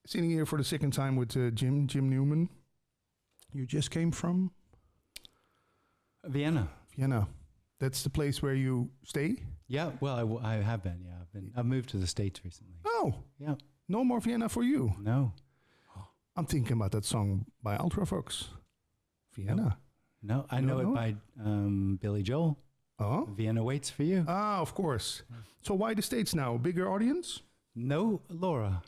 sitting here for the second time with Jim Newman. You just came from? Vienna. Vienna. That's the place where you stay? Yeah, well, I have been, yeah. I've moved to the States recently. Oh. Yeah. No more Vienna for you? No. I'm thinking about that song by Ultravox. Vienna. No, I know it by Billy Joel. Oh? Vienna Waits for You. Ah, of course. So why the States now? A bigger audience? No, Laura.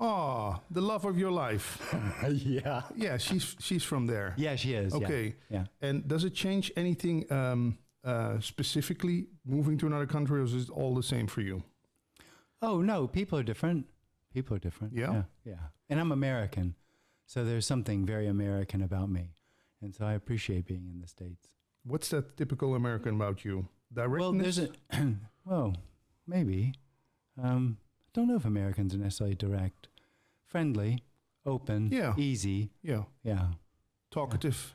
Oh, the love of your life. Yeah. Yeah, she's from there. Yeah, she is. Okay. Yeah. And does it change anything specifically moving to another country, or is it all the same for you? Oh, no, people are different. People are different. Yeah? Yeah. And I'm American, so there's something very American about me. And so I appreciate being in the States. What's that typical American about you? Directness? Well, there's well, maybe. I don't know if Americans are necessarily direct. Friendly, open, easy. Yeah. Yeah. Talkative.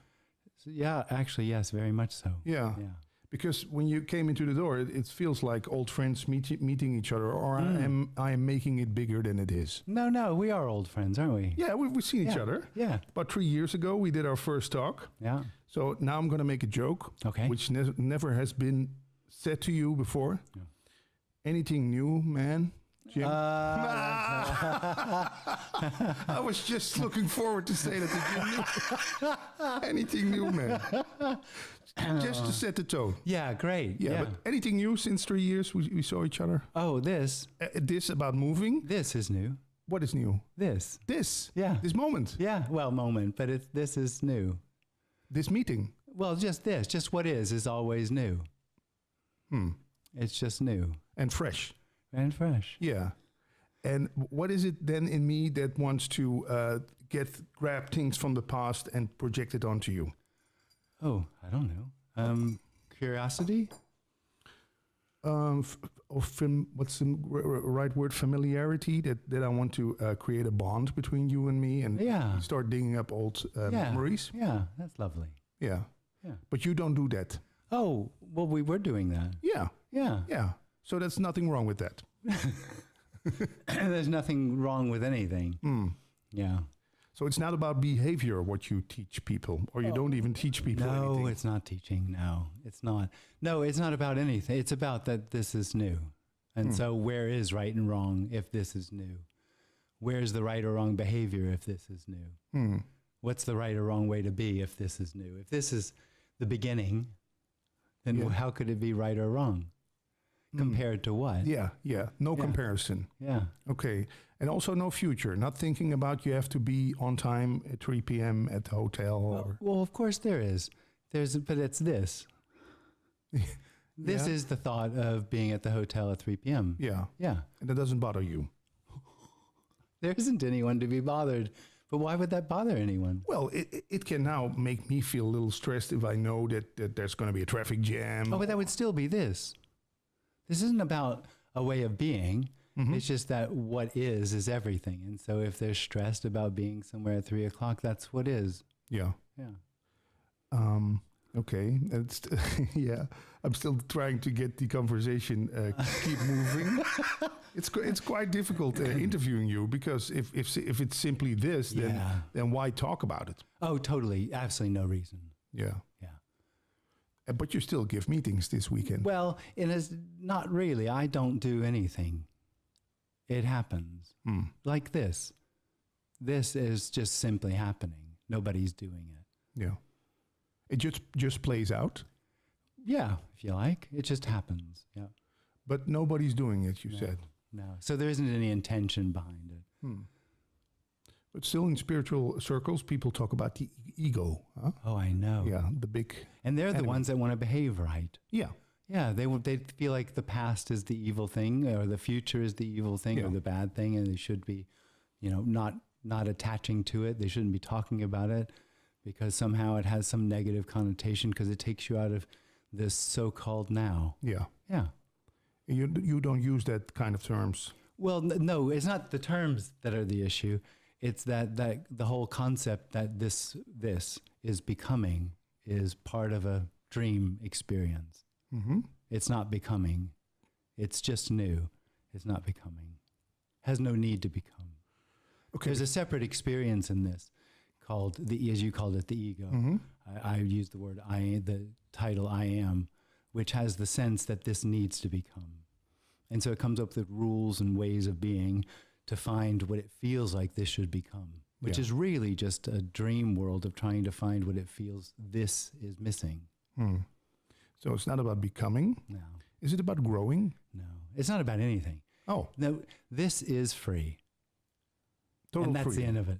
So, yeah, actually, yes, very much so. Yeah. Yeah. Because when you came into the door, it feels like old friends meeting each other, or I am making it bigger than it is. No, we are old friends, aren't we? Yeah, we've seen each other. Yeah. About 3 years ago, we did our first talk. Yeah. So now I'm going to make a joke, which never has been said to you before. Yeah. Anything new, man? Jim? I was just looking forward to say that to Jim. Anything new, man? Just to set the tone. Yeah, great. Yeah, but anything new since 3 years we saw each other? Oh, this. This about moving? This is new. What is new? This. This? Yeah. This moment? Yeah, well, moment, but this is new. This meeting? Well, just this. Just what is always new. It's just new. And fresh. And fresh. Yeah. And what is it then in me that wants to grab things from the past and project it onto you? Oh, I don't know. Curiosity? What's the right word? Familiarity, that I want to create a bond between you and me and start digging up old memories. Yeah, that's lovely. Yeah. Yeah. But you don't do that. Oh, well, we were doing that. Yeah. Yeah. Yeah. So there's nothing wrong with that. There's nothing wrong with anything. Yeah. So it's not about behavior, what you teach people, or you don't even teach people anything. No, it's not teaching. No, it's not. No, it's not about anything. It's about that this is new. And so where is right and wrong if this is new? Where's the right or wrong behavior if this is new? What's the right or wrong way to be if this is new? If this is the beginning, then how could it be right or wrong? Compared to what? Yeah. No comparison. Yeah. Okay. And also no future. Not thinking about you have to be on time at 3 p.m. at the hotel. Well, of course there is. But it's this. This is the thought of being at the hotel at 3 p.m. Yeah. Yeah. And that doesn't bother you. There isn't anyone to be bothered. But why would that bother anyone? Well, it can now make me feel a little stressed if I know that there's going to be a traffic jam. Oh, but that would still be this. This isn't about a way of being. It's just that what is everything. And so if they're stressed about being somewhere at 3 o'clock, that's what is. Yeah. Yeah. Okay. Yeah. I'm still trying to get the conversation keep moving. It's quite difficult interviewing you because if it's simply this, then why talk about it? Oh, totally. Absolutely no reason. Yeah. Yeah. But you still give meetings this weekend. Well, not really. I don't do anything. It happens. Like this. This is just simply happening. Nobody's doing it. Yeah. It just plays out? Yeah, if you like. It just happens. Yeah. But nobody's doing it, you said. No. So there isn't any intention behind it. But still in spiritual circles, people talk about the ego. Huh? Oh, I know. Yeah, the big And they're the ones that want to behave right. Yeah. Yeah, they feel like the past is the evil thing or the future is the evil thing or the bad thing, and they should be, not attaching to it. They shouldn't be talking about it because somehow it has some negative connotation because it takes you out of this so-called now. Yeah. Yeah. You don't use that kind of terms. Well, no, it's not the terms that are the issue. It's that the whole concept that this is becoming is part of a dream experience. It's not becoming. It's just new. It's not becoming. Has no need to become. Okay. There's a separate experience in this called as you called it, the ego. Mm-hmm. I use the word the title I am, which has the sense that this needs to become. And so it comes up with rules and ways of being to find what it feels like this should become, which is really just a dream world of trying to find what it feels this is missing. So it's not about becoming? No. Is it about growing? No. It's not about anything. Oh. No, this is free. Total and that's freedom. the end of it.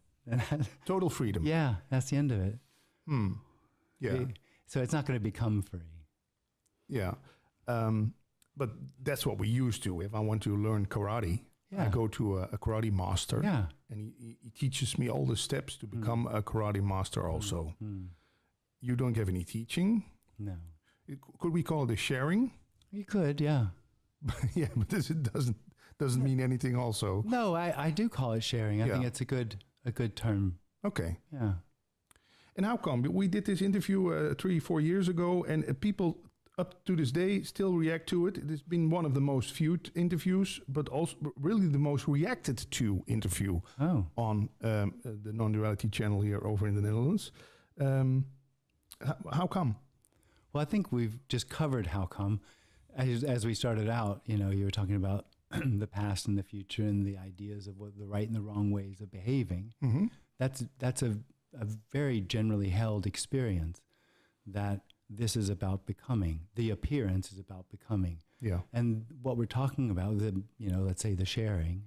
Total freedom. Yeah, that's the end of it. Yeah. So it's not going to become free. Yeah. But that's what we used to. If I want to learn karate, I go to a karate master. Yeah. And he teaches me all the steps to become a karate master also. You don't give any teaching? No. Could we call it a sharing? You could, yeah. Yeah, but it doesn't mean anything also. No, I do call it sharing. I think it's a good term. Okay. Yeah. And how come? We did this interview 3-4 years ago, and people up to this day still react to it. It has been one of the most viewed interviews, but also really the most reacted to interview on the Non-Duality channel here over in the Netherlands. How come? Well, I think we've just covered how come. As we started out, you were talking about the past and the future and the ideas of what the right and the wrong ways of behaving. Mm-hmm. That's a very generally held experience that this is about becoming. The appearance is about becoming. Yeah. And what we're talking about, let's say the sharing,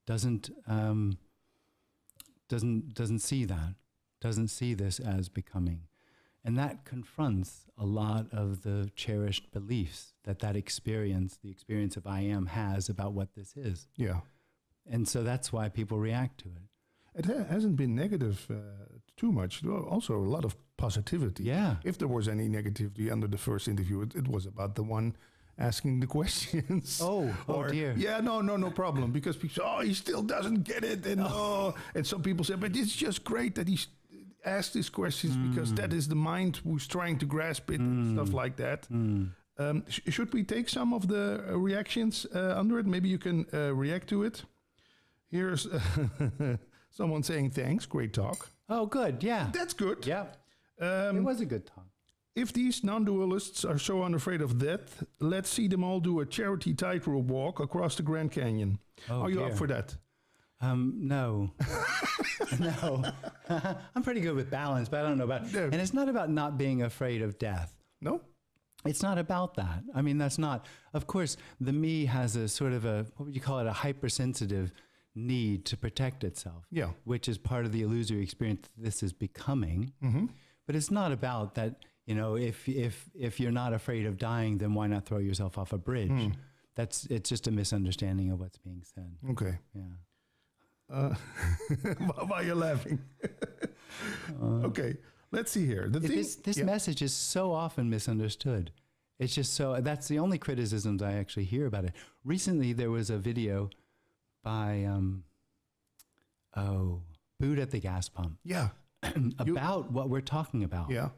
doesn't see that, doesn't see this as becoming. And that confronts a lot of the cherished beliefs that experience, the experience of I am, has about what this is. Yeah. And so that's why people react to it. It hasn't been negative too much. Also a lot of positivity. Yeah. If there was any negativity under the first interview, it was about the one asking the questions. Oh dear. Yeah, no problem. Because people say, he still doesn't get it. And and some people say, but it's just great that he's asked these questions because that is the mind who's trying to grasp it and stuff like that. Should we take some of the reactions under it? Maybe you can react to it. Here's someone saying, thanks, great talk. Oh, good, yeah. That's good. Yeah, it was a good talk. If these non-dualists are so unafraid of death, let's see them all do a charity tightrope walk across the Grand Canyon. Are you up for that? No. No. I'm pretty good with balance, but I don't know about... No. And it's not about not being afraid of death. No? It's not about that. I mean, that's not... Of course, the me has a sort of what would you call it, a hypersensitive need to protect itself. Yeah. Which is part of the illusory experience this is becoming. Mm-hmm. But it's not about that, if you're not afraid of dying, then why not throw yourself off a bridge? It's just a misunderstanding of what's being said. Okay. Yeah. Why are you laughing? Okay, let's see here. This message is so often misunderstood. It's just that's the only criticisms I actually hear about it. Recently, there was a video by, Boot at the Gas Pump. Yeah. About what we're talking about. Yeah.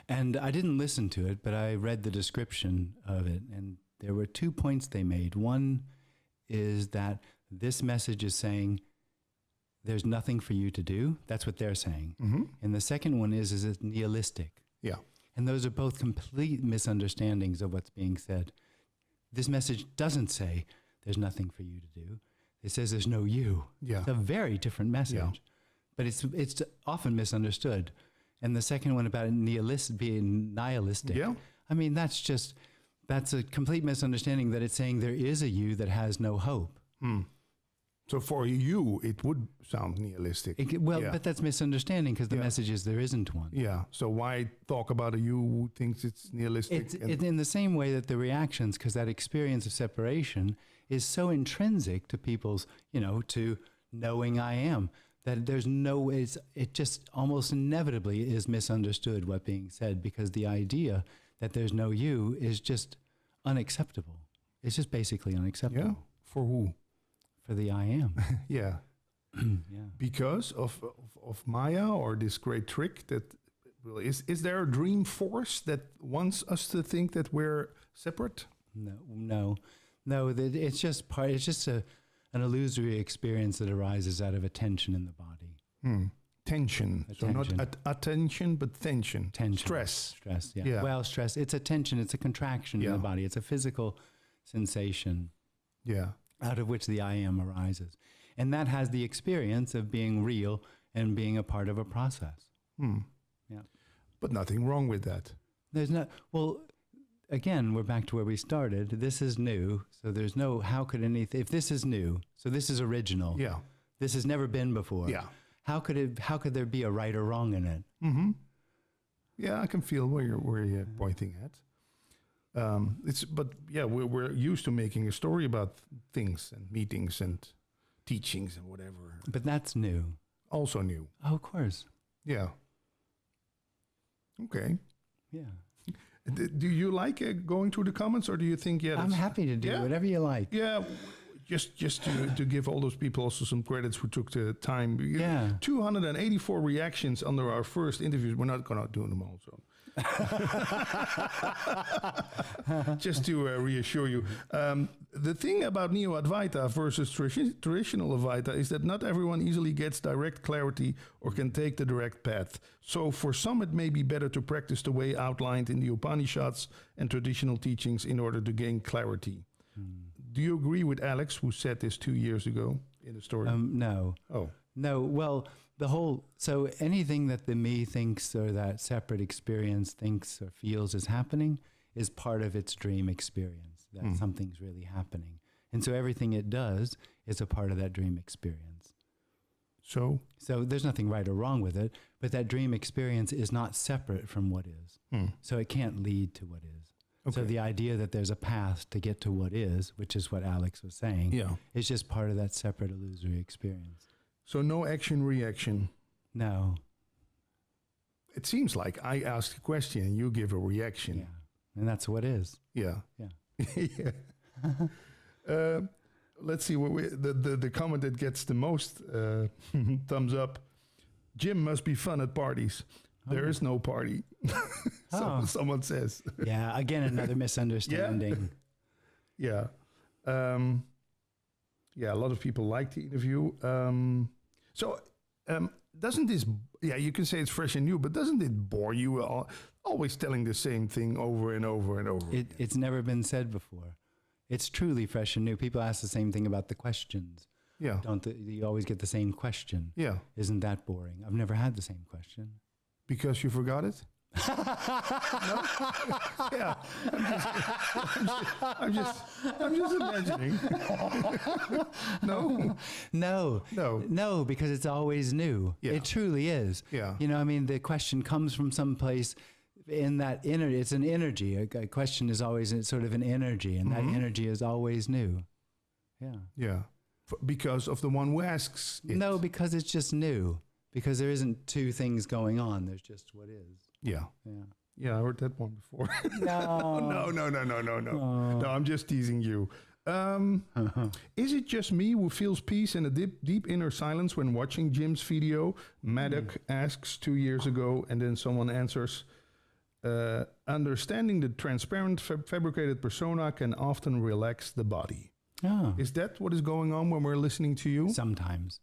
And I didn't listen to it, but I read the description of it. And there were 2 points they made. One is that this message is saying there's nothing for you to do. That's what they're saying. Mm-hmm. And the second one is it's nihilistic. Yeah. And those are both complete misunderstandings of what's being said. This message doesn't say there's nothing for you to do. It says there's no you. Yeah. It's a very different message. Yeah. But it's often misunderstood. And the second one about being nihilistic. Yeah. I mean, that's a complete misunderstanding that it's saying there is a you that has no hope. So for you, it would sound nihilistic. But that's misunderstanding because the message is there isn't one. Yeah. So why talk about a you who thinks it's nihilistic? It's in the same way that the reactions, because that experience of separation is so intrinsic to people's, to knowing I am, that there's no way, it just almost inevitably is misunderstood what being said, because the idea that there's no you is just unacceptable. It's just basically unacceptable. Yeah. For who? For the I am. Yeah. Yeah. Because of Maya, or this great trick that is there a dream force that wants us to think that we're separate? No. It's just an an illusory experience that arises out of a tension in the body. Tension. So not attention, but tension. Tension. Stress. Stress, yeah. Well, stress, it's a tension, it's a contraction in the body. It's a physical sensation out of which the I am arises. And that has the experience of being real and being a part of a process. Yeah. But nothing wrong with that. There's not, well, again, we're back to where we started. This is new, so there's no, how could anything, if this is new, so this is original. Yeah. This has never been before. Yeah. How could there be a right or wrong in it? Yeah, I can feel where you're pointing at. We're used to making a story about things and meetings and teachings and whatever. But that's new. Also new. Oh, of course. Yeah. Okay. Yeah. Do you like going through the comments, or do you think, I'm happy to do whatever you like. Yeah. Just to give all those people also some credits who took the time. Yeah. 284 reactions under our first interviews. We're not going to do them all, so. Just to reassure you. The thing about Neo-Advaita versus traditional Advaita is that not everyone easily gets direct clarity or can take the direct path. So for some, it may be better to practice the way outlined in the Upanishads and traditional teachings in order to gain clarity. Do you agree with Alex, who said this 2 years ago in the story? No. Oh. No, well, so anything that the me thinks or that separate experience thinks or feels is happening is part of its dream experience, that something's really happening. And so everything it does is a part of that dream experience. So there's nothing right or wrong with it, but that dream experience is not separate from what is. So it can't lead to what is. Okay. So the idea that there's a path to get to what is, which is what Alex was saying, is just part of that separate illusory experience. So no action reaction. No. It seems like I ask a question and you give a reaction. Yeah. And that's what is. Yeah. Yeah. Let's see what the comment that gets the most thumbs up. Gym must be fun at parties. There is no party. Someone says. Yeah, again, another misunderstanding. Yeah. A lot of people like the interview. Doesn't this, you can say it's fresh and new, but doesn't it bore you always telling the same thing over and over and over? It's never been said before. It's truly fresh and new. People ask the same thing about the questions. Yeah. You always get the same question. Yeah. Isn't that boring? I've never had the same question. Because you forgot it? No? Yeah. I'm just imagining. No, because it's always new. Yeah. It truly is. Yeah. The question comes from someplace in that energy. It's an energy. A question is always sort of an energy, and that energy is always new. Yeah. Yeah. Because of the one who asks it. No, because it's just new. Because there isn't two things going on. There's just what is. Yeah. Yeah. Yeah, I heard that one before. No. No, I'm just teasing you. Is it just me who feels peace and a deep inner silence when watching Jim's video? Maddock asks 2 years ago, and then someone answers, understanding the transparent fabricated persona can often relax the body. Oh. Is that what is going on when we're listening to you? Sometimes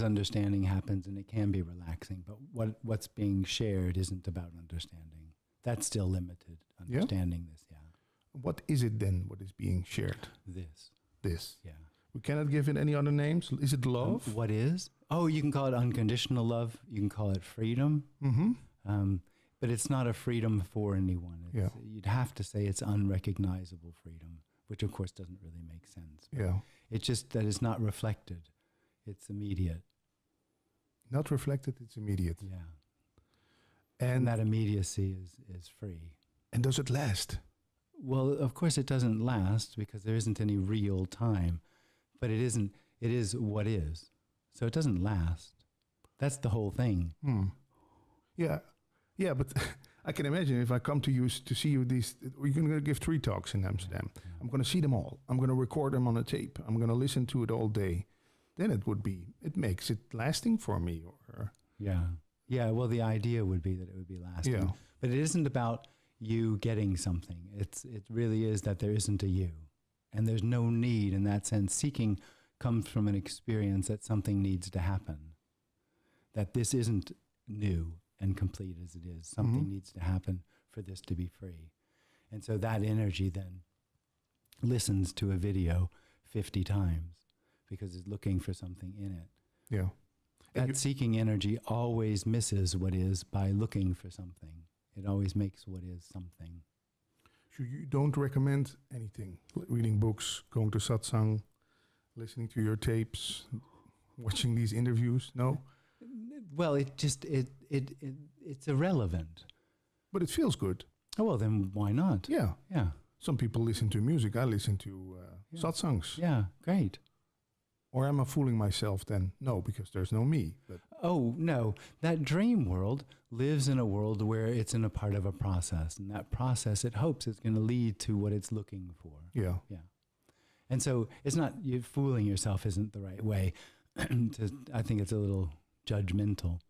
understanding happens and it can be relaxing, but what's being shared isn't about understanding. That's still limited. Understanding this, yeah. What is it then, what is being shared? This. Yeah. We cannot give it any other names. Is it love? What is? Oh, you can call it unconditional love. You can call it freedom. But it's not a freedom for anyone. You'd have to say it's unrecognizable freedom, which of course doesn't really make sense. Yeah. It's just that it's not reflected. It's immediate. Not reflected, it's immediate. Yeah. And that immediacy is free. And does it last? Well, of course it doesn't last because there isn't any real time. But it is what is. So it doesn't last. That's the whole thing. Yeah. Yeah, but I can imagine if I come to you to see you we're going to give 3 talks in Amsterdam. Yeah. I'm going to see them all. I'm going to record them on a tape. I'm going to listen to it all day. Then it makes it lasting for me. Yeah, well, the idea would be that it would be lasting. Yeah. But it isn't about you getting something. It really is that there isn't a you. And there's no need in that sense. Seeking comes from an experience that something needs to happen, that this isn't new and complete as it is. Something needs to happen for this to be free. And so that energy then listens to a video 50 times because it's looking for something in it. Yeah. That seeking energy always misses what is by looking for something. It always makes what is something. So you don't recommend anything? Reading books, going to satsang, listening to your tapes, watching these interviews? No? Well, it's irrelevant. But it feels good. Oh, well, then why not? Yeah. Yeah. Some people listen to music. I listen to satsangs. Yeah, great. Or am I fooling myself then? No, because there's no me. But oh, no. That dream world lives in a world where it's in a part of a process. And that process, it hopes, is going to lead to what it's looking for. Yeah. Yeah. And so it's not, you fooling yourself isn't the right way. I think it's a little judgmental.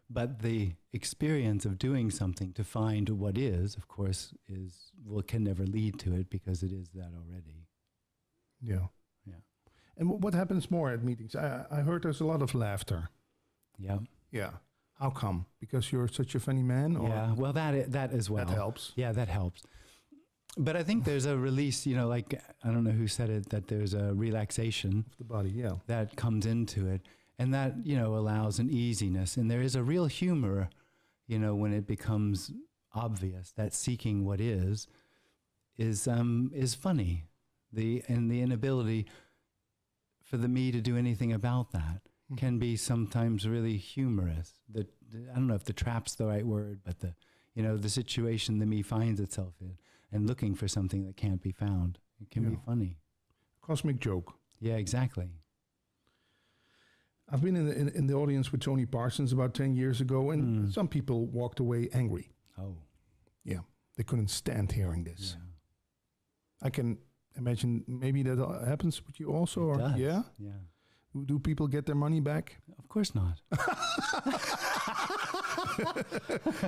But the experience of doing something to find what is, of course, can never lead to it because it is that already. Yeah. Yeah. And what happens more at meetings? I heard there's a lot of laughter. Yeah. Yeah. How come? Because you're such a funny man? Or yeah, well, that as well. That helps. Yeah, that helps. But I think there's a release, like, I don't know who said it, that there's a relaxation of the body, yeah, that comes into it. And that, allows an easiness. And there is a real humor, when it becomes obvious that seeking what is funny. The inability for the me to do anything about that can be sometimes really humorous. I don't know if the trap's the right word, but the situation the me finds itself in and looking for something that can't be found. It can be funny. Cosmic joke. Yeah, exactly. I've been in the audience with Tony Parsons about 10 years ago, and some people walked away angry. Oh. Yeah, they couldn't stand hearing this. Yeah. I can imagine maybe that happens with you also. It does. Yeah? Yeah. Do people get their money back? Of course not.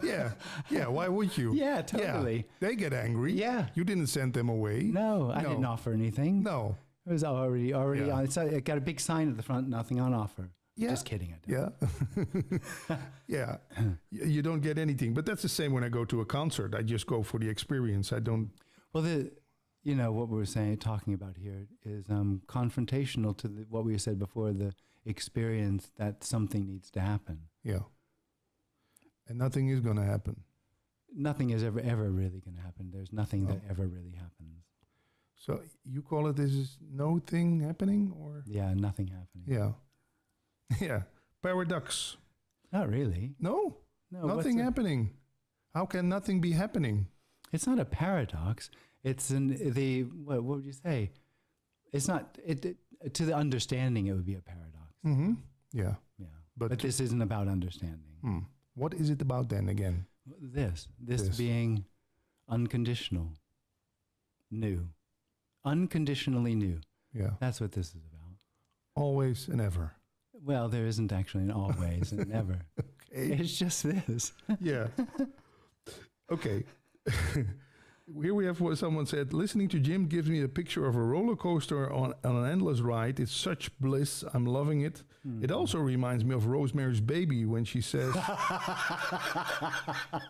Yeah, why would you? Yeah, totally. Yeah, they get angry. Yeah. You didn't send them away. No, I didn't offer anything. No. It was already on. It got a big sign at the front, nothing on offer. Yeah. Just kidding. I don't. Yeah. Yeah. You don't get anything. But that's the same when I go to a concert. I just go for the experience. I don't. Well, what we were talking about here is confrontational to what we said before, the experience that something needs to happen. Yeah. And nothing is going to happen. Nothing is ever really going to happen. There's nothing that ever really happens. So you call it this is no thing happening, or? Yeah, nothing happening. Yeah. Yeah. Paradox. Not really. No. Nothing happening. How can nothing be happening? It's not a paradox. It's what would you say? It's not to the understanding. It would be a paradox. Mm-hmm. Yeah. Yeah. But this isn't about understanding. What is it about then again? This being unconditional, new, unconditionally new. Yeah. That's what this is about. Always and ever. Well, there isn't actually an always and never. Okay. It's just this. Yeah. Okay. Here we have what someone said. Listening to Jim gives me a picture of a roller coaster on an endless ride. It's such bliss. I'm loving it. It also reminds me of Rosemary's Baby when she says,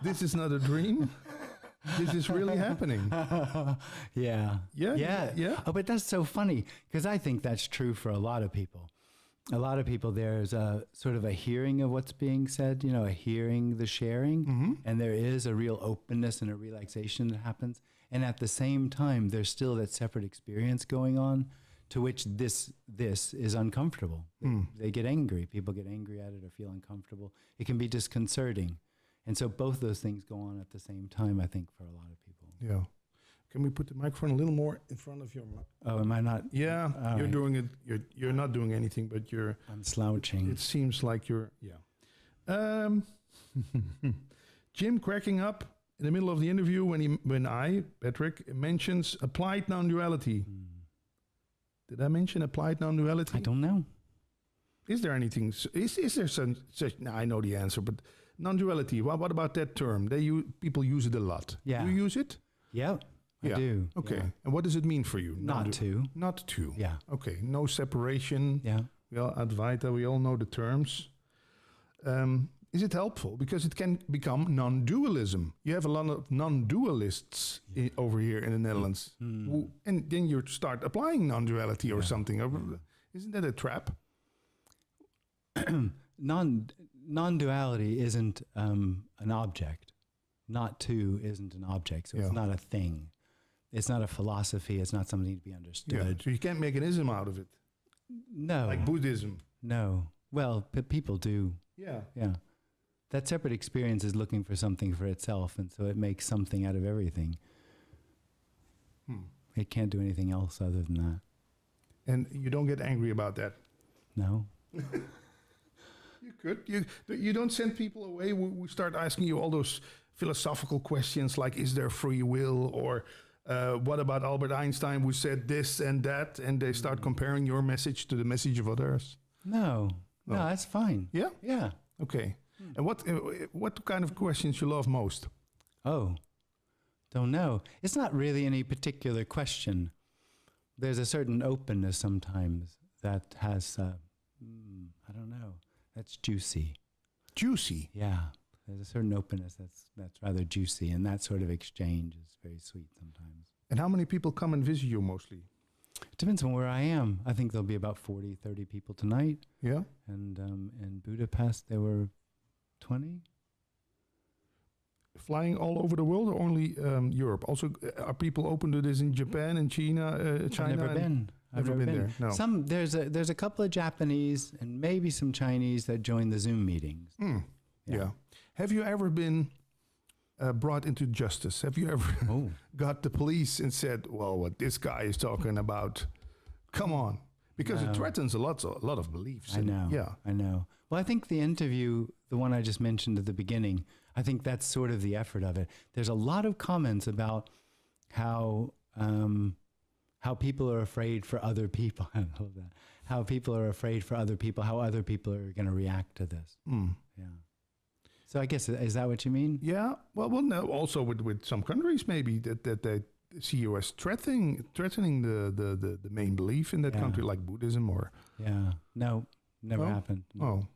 "This is not a dream. This is really happening." Yeah. Yeah. Oh, but that's so funny because I think that's true for a lot of people. A lot of people, there's a sort of a hearing of what's being said, a hearing the sharing, and there is a real openness and a relaxation that happens. And at the same time, there's still that separate experience going on to which this is uncomfortable. They get angry. People get angry at it or feel uncomfortable. It can be disconcerting. And so both those things go on at the same time, I think, for a lot of people. Yeah. Can we put the microphone a little more in front of your mouth? Oh, am I not? Yeah, you're doing it. You're not doing anything, but I'm slouching. It seems like you're. Yeah. Jim cracking up in the middle of the interview when Patrick, mentions applied non-duality. Did I mention applied non-duality? I don't know. Is there anything? Is there such? No, I know the answer, but non-duality. What about that term? People use it a lot. Yeah. Do you use it? Yeah. I do. Okay. Yeah. And what does it mean for you? Not to. Not to. Yeah. Okay. No separation. Yeah. Well, Advaita, we all know the terms. Is it helpful? Because it can become non-dualism. You have a lot of non-dualists over here in the Netherlands. And then you start applying non-duality or something. Isn't that a trap? Non-duality isn't an object. Not to isn't an object. So it's not a thing. It's not a philosophy. It's not something to be understood. Yeah. So you can't make an ism out of it. No. Like Buddhism. No. Well, people do. Yeah. Yeah. That separate experience is looking for something for itself, and so it makes something out of everything. It can't do anything else other than that. And you don't get angry about that? No. You could. You don't send people away who start asking you all those philosophical questions like, is there free will? Or what about Albert Einstein who said this and that? And they start comparing your message to the message of others? No, Oh. that's fine. Yeah? Yeah. Okay. And what kind of questions you love most? Oh, don't know. It's not really any particular question. There's a certain openness sometimes that has, I don't know, that's juicy. Juicy? Yeah. There's a certain openness that's rather juicy, and that sort of exchange is very sweet sometimes. And how many people come and visit you mostly? It depends on where I am. I think there'll be about 40, 30 people tonight. Yeah? And in Budapest, there were 20. Flying all over the world or only Europe? Also, are people open to this in Japan and China? I've never been. I've never been there. No. There's a couple of Japanese and maybe some Chinese that join the Zoom meetings. Yeah. Have you ever been brought into justice? Have you ever got the police and said, well, what this guy is talking about, come on? Because it threatens a lot of beliefs. I know. Yeah. I know. Well, I think the interview, the one I just mentioned at the beginning, I think that's sort of the effort of it. There's a lot of comments about how people are afraid for other people. I love that. How people are afraid for other people, how other people are going to react to this. Yeah. So I guess, is that what you mean? Yeah. Well, no, also with some countries maybe that they see you as threatening the main belief in that country, like Buddhism or. Yeah. No, never happened. No. Oh,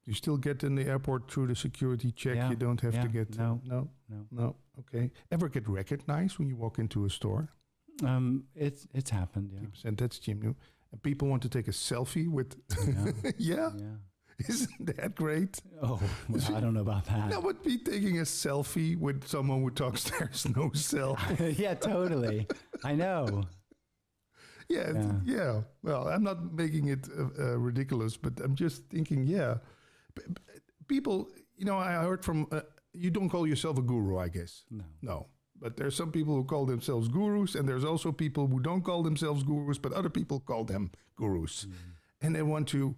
you still get in the airport through the security check. Yeah. You don't have to get. No. Okay. Ever get recognized when you walk into a store? It's happened. Yeah. And that's Jim New. And people want to take a selfie with. Yeah. Isn't that great? Oh, well, I don't know about that. That would be taking a selfie with someone who talks there's no selfie. Yeah, totally. I know. Yeah. Well, I'm not making it ridiculous, but I'm just thinking, people, I heard from, you don't call yourself a guru, I guess. No. But there's some people who call themselves gurus, and there's also people who don't call themselves gurus, but other people call them gurus. And they want to,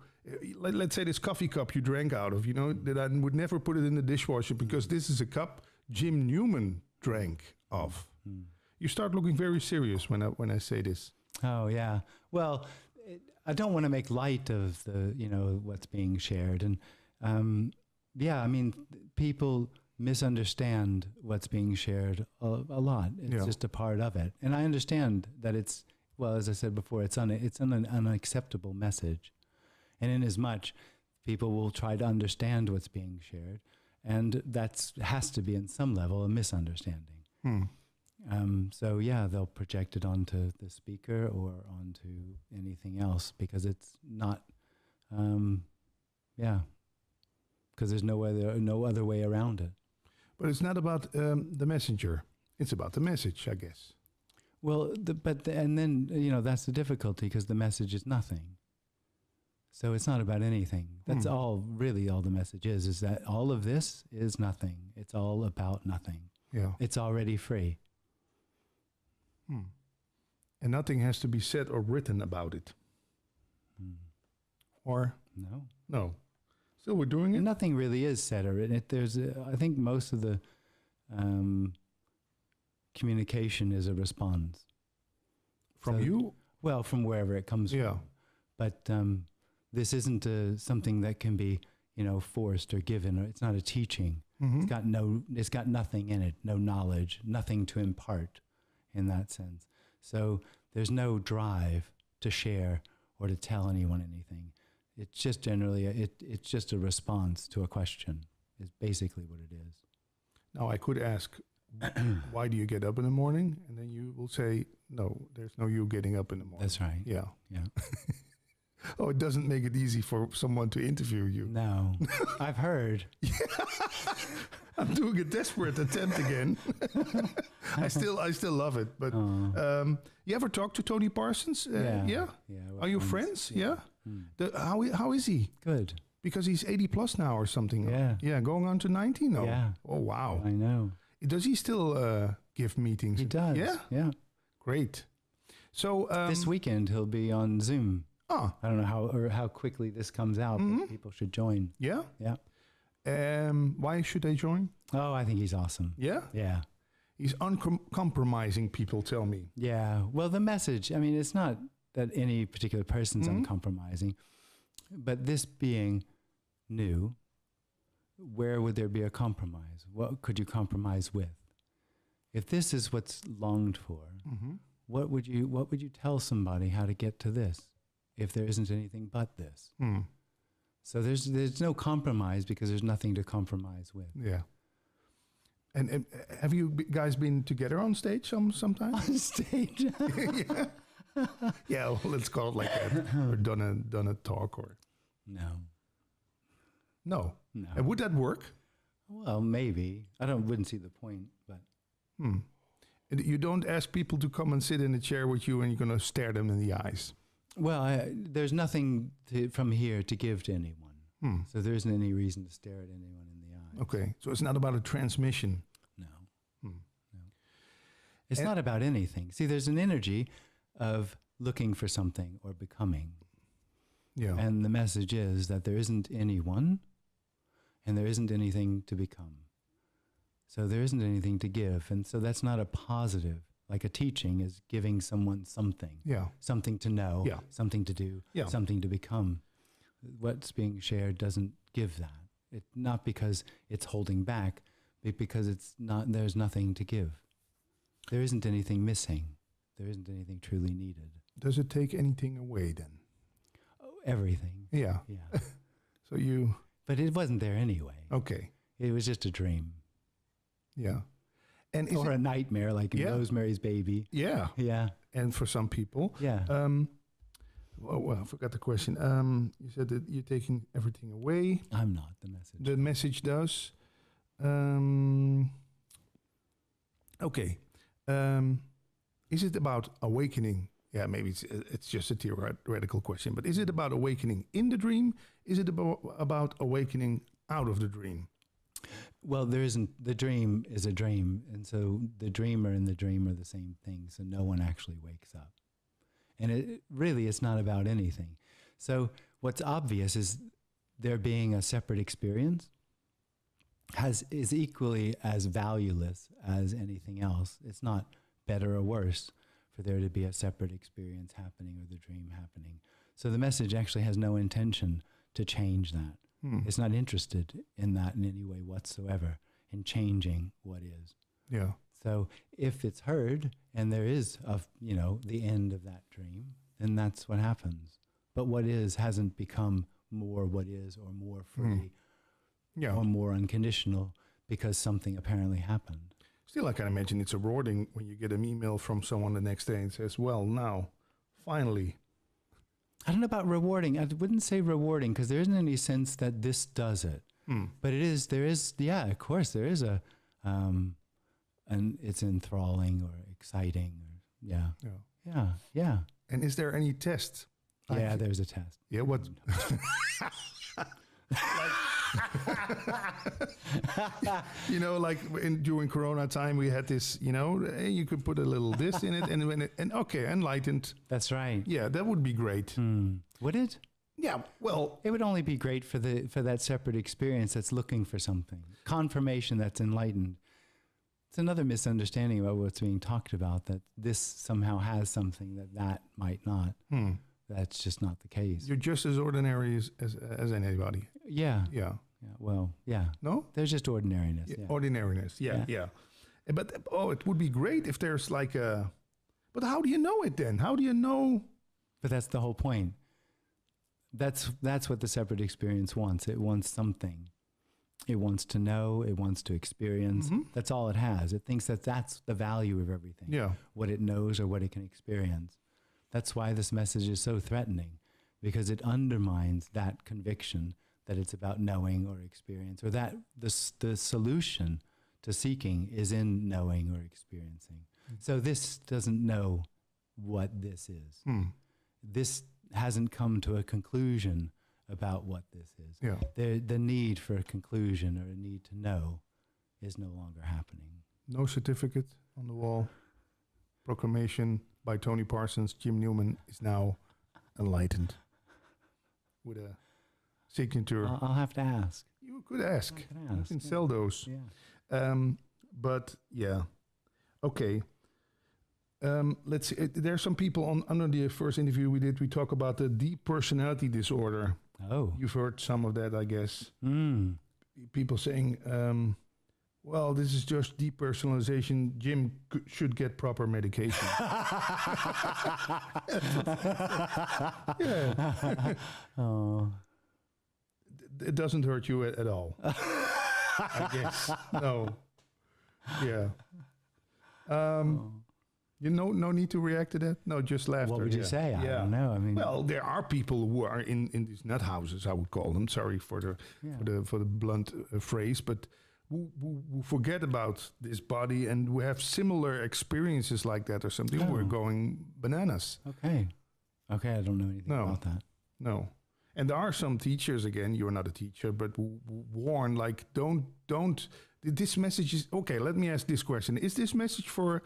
let's say this coffee cup you drank out of, that I would never put it in the dishwasher because this is a cup Jim Newman drank of. You start looking very serious when I say this. Oh, yeah. Well, I don't want to make light of the, what's being shared. And people misunderstand what's being shared a lot. It's just a part of it. And I understand that it's, well, as I said before, it's an unacceptable message. And in as much, people will try to understand what's being shared. And that has to be, in some level, a misunderstanding. So, they'll project it onto the speaker or onto anything else because it's not, because there's no other way around it. But it's not about the messenger. It's about the message, I guess. Well, then that's the difficulty because the message is nothing. So it's not about anything. That's all the message is that all of this is nothing. It's all about nothing. Yeah. It's already free. And nothing has to be said or written about it. Or? No. Still we're doing it? And nothing really is said or written. I think most of the communication is a response. From you? Well, from wherever it comes from. But this isn't something that can be, forced or given. It's not a teaching. It's got nothing in it, no knowledge, nothing to impart. in that sense. So there's no drive to share or to tell anyone anything. It's just generally, it's just a response to a question, is basically what it is. Now, I could ask, why do you get up in the morning? And then you will say, no, there's no you getting up in the morning. That's right. Yeah. Yeah. Oh, it doesn't make it easy for someone to interview you. No, I've heard. I'm doing a desperate attempt again. I still love it. But you ever talk to Tony Parsons? Yeah. Are you friends? Yeah. How is he? Good. Because he's 80 plus now or something. Yeah. Yeah, going on to 90 now. Yeah. Oh, wow. I know. Does he still give meetings? He does. Yeah? Yeah. Great. So this weekend he'll be on Zoom. Oh. I don't know how quickly this comes out, but people should join. Yeah? Yeah. Why should they join? Oh, I think he's awesome. Yeah? Yeah. He's uncompromising, people tell me. Yeah. Well, the message, I mean, it's not that any particular person's uncompromising, but this being new, where would there be a compromise? What could you compromise with? If this is what's longed for, what would you tell somebody how to get to this if there isn't anything but this? So there's no compromise because there's nothing to compromise with. Yeah. And have you guys been together on stage sometimes? On stage? Yeah. Yeah, well, let's call it like that. Or done a talk or... No. No. No. And would that work? Well, maybe. Wouldn't see the point, but... And you don't ask people to come and sit in a chair with you and you're going to stare them in the eyes? Well, there's nothing from here to give to anyone. So there isn't any reason to stare at anyone in the eye. Okay. So it's not about a transmission? No. No. It's not about anything. See, there's an energy of looking for something or becoming. Yeah. And the message is that there isn't anyone and there isn't anything to become. So there isn't anything to give. And so that's not a positive. Like a teaching is giving someone something. Yeah. Something to know, Yeah. something to do, something to become. What's being shared doesn't give that. Not because it's holding back, but because there's nothing to give. There isn't anything missing. There isn't anything truly needed. Does it take anything away then? Oh, everything. Yeah. Yeah. So you... But it wasn't there anyway. Okay. It was just a dream. Yeah. And or a nightmare like in Rosemary's Baby. Yeah. Yeah. And for some people. Yeah. Well, I forgot the question. You said that you're taking everything away. I'm not the message. The message does. Okay. Is it about awakening? Yeah, maybe it's just a theoretical question, but is it about awakening in the dream? Is it about awakening out of the dream? Well, there isn't. The dream is a dream, and so the dreamer and the dream are the same thing, so no one actually wakes up. And it really is not about anything. So what's obvious is there being a separate experience is equally as valueless as anything else. It's not better or worse for there to be a separate experience happening or the dream happening. So the message actually has no intention to change that. It's not interested in that in any way whatsoever, in changing what is. Yeah. So if it's heard and there is the end of that dream, then that's what happens. But what is hasn't become more what is or more free or more unconditional because something apparently happened. Still, I can imagine it's rewarding when you get an email from someone the next day and says, well, now, finally. I don't know about rewarding. I wouldn't say rewarding because there isn't any sense that this does it. But of course, there is and it's enthralling or exciting. Yeah. And is there any test? Yeah, there's a test. Yeah, what? During Corona time, we had this, you could put a little this in it and enlightened. That's right. Yeah, that would be great. Would it? Yeah, well. It would only be great for that separate experience that's looking for something. Confirmation that's enlightened. It's another misunderstanding about what's being talked about, that this somehow has something that might not. That's just not the case. You're just as ordinary as anybody. Yeah. Yeah. Yeah. Well, yeah. No? There's just ordinariness. Yeah. Ordinariness. Yeah. But it would be great if there's like a. But how do you know it then? How do you know? But that's the whole point. That's what the separate experience wants. It wants something. It wants to know. It wants to experience. Mm-hmm. That's all it has. It thinks that that's the value of everything. Yeah. What it knows or what it can experience. That's why this message is so threatening, because it undermines that conviction that it's about knowing or experience, or that the solution to seeking is in knowing or experiencing. Mm. So this doesn't know what this is. Mm. This hasn't come to a conclusion about what this is. Yeah. The need for a conclusion or a need to know is no longer happening. No certificate on the wall. Proclamation by Tony Parsons, Jim Newman is now enlightened. With a signature. I'll have to ask. You could ask. You can sell those. Yeah. But yeah. Okay. Let's see. There's some people under the first interview we did. We talk about the deep personality disorder. Oh. You've heard some of that, I guess. Mm. People saying, well, this is just depersonalization. Jim should get proper medication. Yeah. Oh. It doesn't hurt you at all. I guess. No. Yeah. You know, no need to react to that. No, just laughter. What would you say? I don't know. I mean, well, there are people who are in these nut houses. I would call them. Sorry for the blunt phrase, but who forget about this body and who have similar experiences like that or something. Oh. We're going bananas. Okay. I don't know anything about that. No. And there are some teachers, again, you're not a teacher, but who warn, like, don't. This message is okay. Let me ask this question: is this message for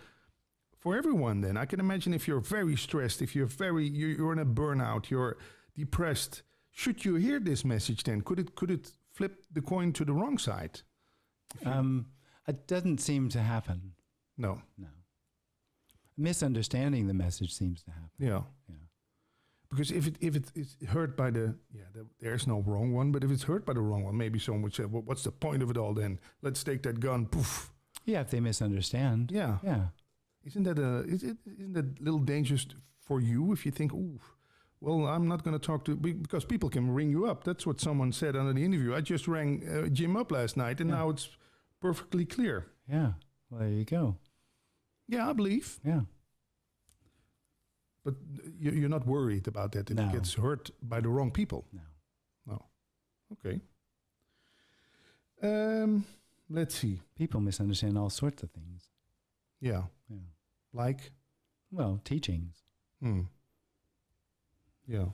everyone? Then I can imagine if you're very stressed, if you're in a burnout, you're depressed. Should you hear this message? Then could it flip the coin to the wrong side? It doesn't seem to happen. No. Misunderstanding the message seems to happen. Yeah. Because if it is heard by there's no wrong one, but if it's heard by the wrong one, maybe someone would say, well, what's the point of it all then? Let's take that gun, poof. Yeah, if they misunderstand. Yeah. Isn't that a little dangerous for you if you think, ooh, well, I'm not going to talk to, because people can ring you up. That's what someone said under the interview. I just rang Jim up last night and now it's perfectly clear. Yeah. Well, there you go. Yeah, I believe. Yeah. But you're not worried about that it gets hurt by the wrong people? No. Okay. Let's see. People misunderstand all sorts of things. Yeah. Like? Well, teachings. Yeah.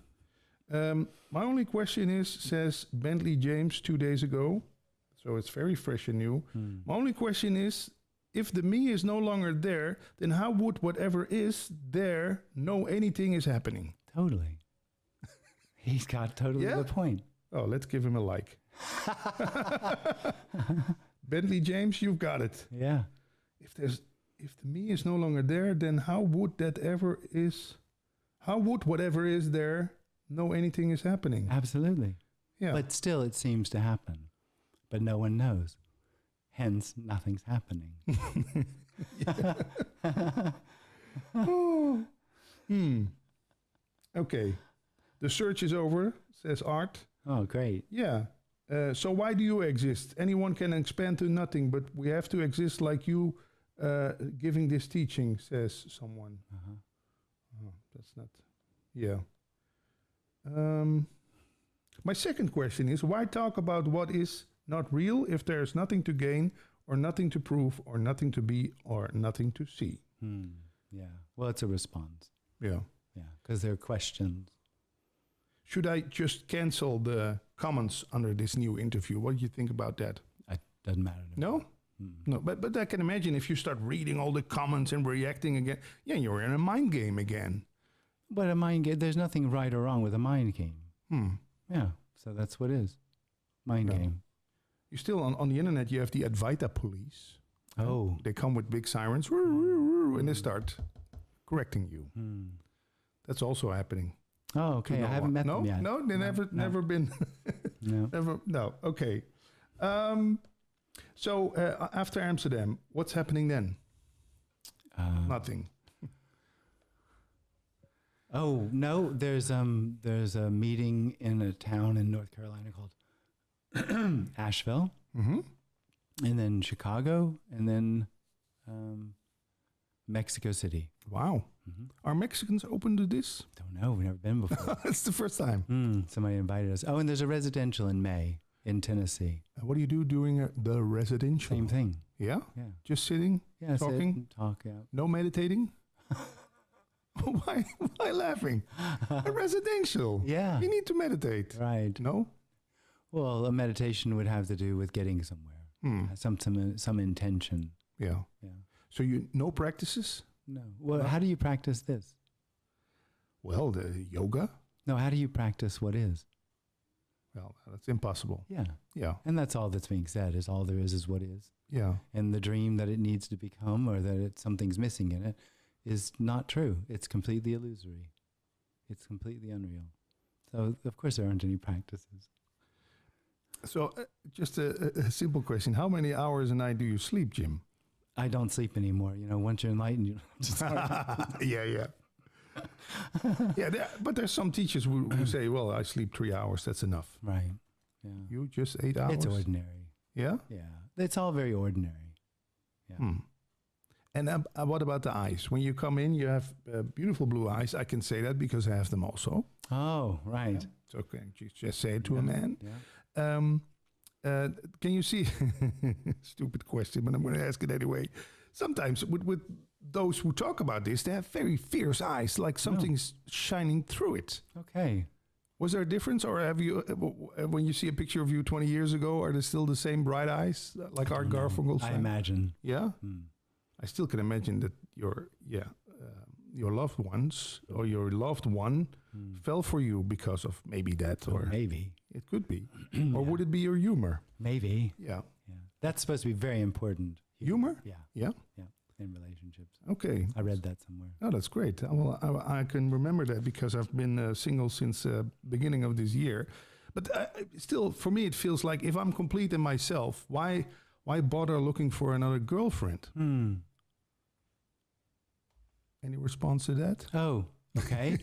My only question is, says Bentley James 2 days ago, so it's very fresh and new. My only question is, if the me is no longer there, then how would whatever is there know anything is happening? Totally. He's got totally the point. Oh, let's give him a like. Bentley James, you've got it. Yeah. If the me is no longer there, then how would whatever is there know anything is happening? Absolutely. Yeah. But still it seems to happen. But no one knows. Hence, nothing's happening. Okay. The search is over, says Art. Oh, great. Yeah. So why do you exist? Anyone can expand to nothing, but we have to exist like you giving this teaching, says someone. Oh, that's not... Yeah. My second question is, why talk about what is not real if there is nothing to gain or nothing to prove or nothing to be or nothing to see? Yeah. Well, it's a response. Yeah. Yeah, because they're questions. Should I just cancel the comments under this new interview? What do you think about that? It doesn't matter to me. No? No, but I can imagine if you start reading all the comments and reacting again, you're in a mind game again. But a mind game, there's nothing right or wrong with a mind game. Yeah, so that's what it is. Mind game. You still, on the internet, you have the Advaita police. Oh. They come with big sirens, and they start correcting you. That's also happening. Oh, okay. I haven't met them yet. No, they never been. No. Never. No. Okay. So after Amsterdam, what's happening then? Nothing. Oh no, there's a meeting in a town in North Carolina called Asheville, Mm-hmm. and then Chicago, and then Mexico City. Wow. Mm-hmm. Are Mexicans open to this? Don't know. We've never been before. It's the first time. Somebody invited us. Oh, and there's a residential in May in Tennessee. What do you do during the residential? Same thing. Yeah? Yeah. Just sitting, Yeah. talking? Sit and talk. Yeah. No meditating? Why laughing? A residential. Yeah. You need to meditate. Right. No? Well, a meditation would have to do with getting somewhere. Some intention. Yeah. Yeah. So no practices? No. Well, how do you practice this? Well, the yoga. No, how do you practice what is? Well, that's impossible. Yeah. Yeah. And that's all that's being said, is all there is what is. Yeah. And the dream that it needs to become, or that something's missing in it, is not true. It's completely illusory. It's completely unreal. So, of course, there aren't any practices. So just a simple question. How many hours a night do you sleep, Jim? I don't sleep anymore. You know, once you're enlightened, you don't just Yeah. But there's some teachers who say, well, I sleep 3 hours. That's enough. Right. Yeah. You just 8 hours? It's ordinary. Yeah? Yeah. It's all very ordinary. Yeah. And what about the eyes? When you come in, you have beautiful blue eyes. I can say that because I have them also. Oh, right. Yeah. So can you just say it to a man? Yeah. Can you see? Stupid question, but I'm going to ask it anyway. Sometimes with those who talk about this, they have very fierce eyes, like something's shining through it. Okay. Was there a difference, or have you, when you see a picture of you 20 years ago, are they still the same bright eyes, like Art Garfunkel? I imagine. Yeah. I still can imagine that your loved ones or your loved one fell for you because of maybe that, or maybe it could be, or would it be your humor? Maybe. Yeah. Yeah. That's supposed to be very important. Humor? Yeah. Yeah. Yeah. In relationships. Okay. I read that somewhere. Oh, that's great. Well, I can remember that because I've been single since beginning of this year. But still, for me, it feels like if I'm complete in myself, why bother looking for another girlfriend? Any response to that? Oh, okay.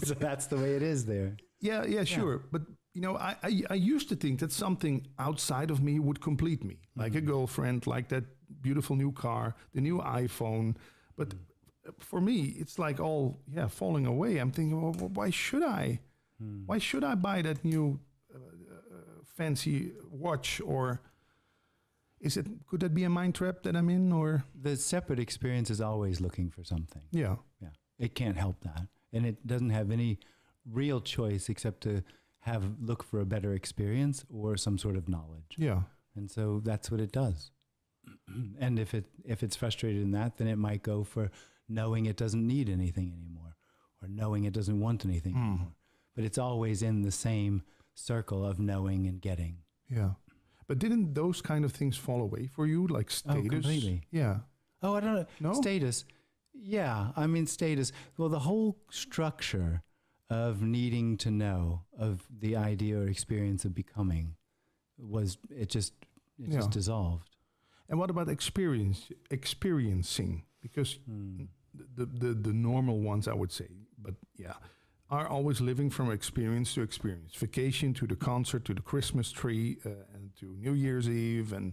So that's the way it is there. Yeah, sure. But, you know, I used to think that something outside of me would complete me, like a girlfriend, like that beautiful new car, the new iPhone. But for me, it's like all, falling away. I'm thinking, well, why should I? Why should I buy that new fancy watch? Or could that be a mind trap that I'm in? Or the separate experience is always looking for something. Yeah. It can't help that. And it doesn't have any real choice except to look for a better experience or some sort of knowledge. Yeah. And so that's what it does. And if it's frustrated in that, then it might go for knowing it doesn't need anything anymore, or knowing it doesn't want anything anymore. But it's always in the same circle of knowing and getting. Yeah. But didn't those kind of things fall away for you, like status? Oh, completely. Yeah. Oh, I don't know. No? Status. Yeah. I mean, status. Well, the whole structure of needing to know, of the idea or experience of becoming, just dissolved. And what about experiencing? Because the normal ones, I would say, but are always living from experience to experience. Vacation to the concert, to the Christmas tree, and to New Year's Eve. And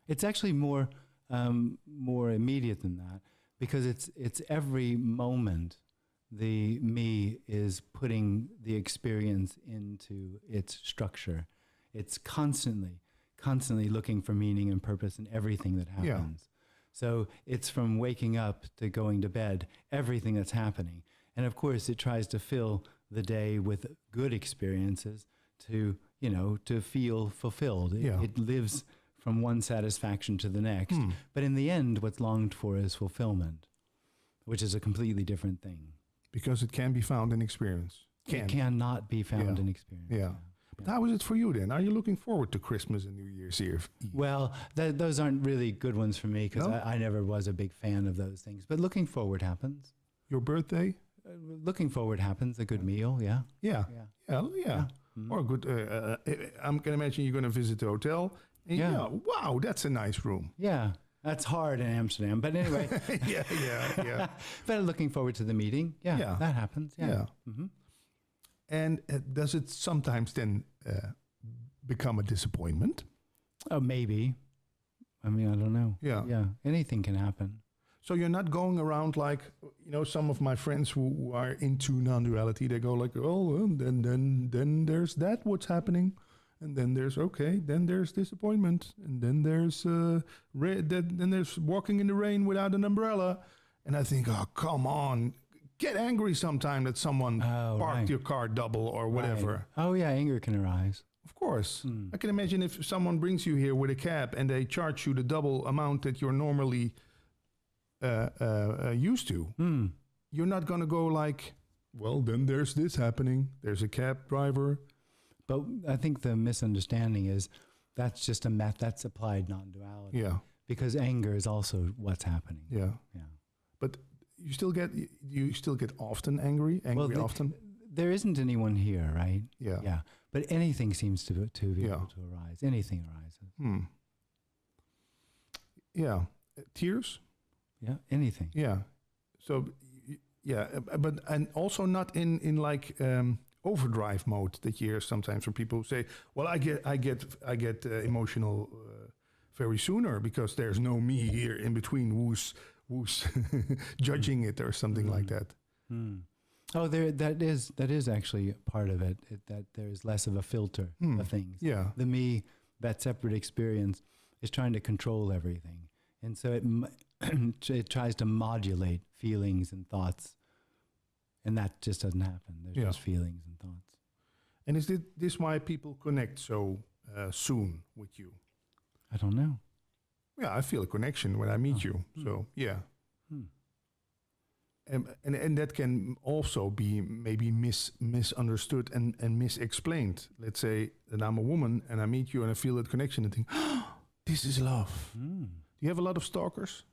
it's actually more immediate than that, because it's every moment the me is putting the experience into its structure. It's constantly looking for meaning and purpose in everything that happens. Yeah. So it's from waking up to going to bed, everything that's happening. And of course, it tries to fill the day with good experiences to feel fulfilled. It lives from one satisfaction to the next. But in the end, what's longed for is fulfillment, which is a completely different thing. Because it can be found in experience. It cannot be found in experience. Yeah. But how is it for you then? Are you looking forward to Christmas and New Year's Eve? Well, those aren't really good ones for me, because I never was a big fan of those things. But looking forward happens. Your birthday? Looking forward happens. A good meal, yeah. Yeah. Or a good, I can imagine you're going to visit the hotel Yeah. Wow, that's a nice room. Yeah. That's hard in Amsterdam. But anyway. yeah. But looking forward to the meeting. Yeah. That happens. Yeah. Mm-hmm. And does it sometimes then become a disappointment? Oh, maybe. I mean, I don't know. Yeah. Anything can happen. So you're not going around like, some of my friends who are into non-duality, they go like, oh, well, then there's that, what's happening. And then there's disappointment. And then there's then there's walking in the rain without an umbrella. And I think, oh, come on. Get angry sometime that someone parked your car double or whatever. Right. Oh, yeah, anger can arise. Of course. I can imagine if someone brings you here with a cab and they charge you the double amount that you're normally used to. You're not going to go like, well, then there's this happening. There's a cab driver. But I think the misunderstanding is that's just that's applied non-duality. Yeah. Because anger is also what's happening. Yeah. But you still get often angry often? There isn't anyone here, right? Yeah. But anything seems to be able to arise. Anything arises. Yeah. Tears? Yeah, anything. Yeah. So, but and also not in like overdrive mode that you hear sometimes from people who say, well, I get emotional very sooner because there's no me here in between who's judging it or something like that. Oh, that is actually part of it, that there is less of a filter of things. Yeah. The me, that separate experience, is trying to control everything. And so it tries to modulate feelings and thoughts. And that just doesn't happen. There's just feelings and thoughts. And is this why people connect so soon with you? I don't know. Yeah, I feel a connection when I meet you. So, yeah. And that can also be maybe misunderstood and misexplained. Let's say that I'm a woman and I meet you and I feel that connection and think, oh, this is love. Do you have a lot of stalkers?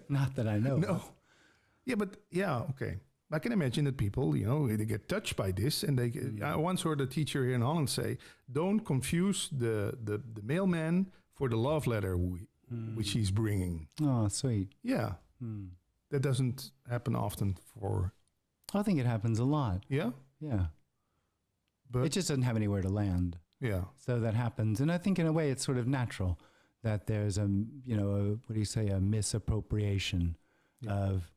Not that I know. No. Yeah, but okay. I can imagine that people, they get touched by this, and I once heard a teacher here in Holland say, "Don't confuse the mailman for the love letter which he's bringing." Oh, sweet. Yeah, that doesn't happen often. I think it happens a lot. Yeah, but it just doesn't have anywhere to land. Yeah, so that happens, and I think in a way it's sort of natural that there's a misappropriation of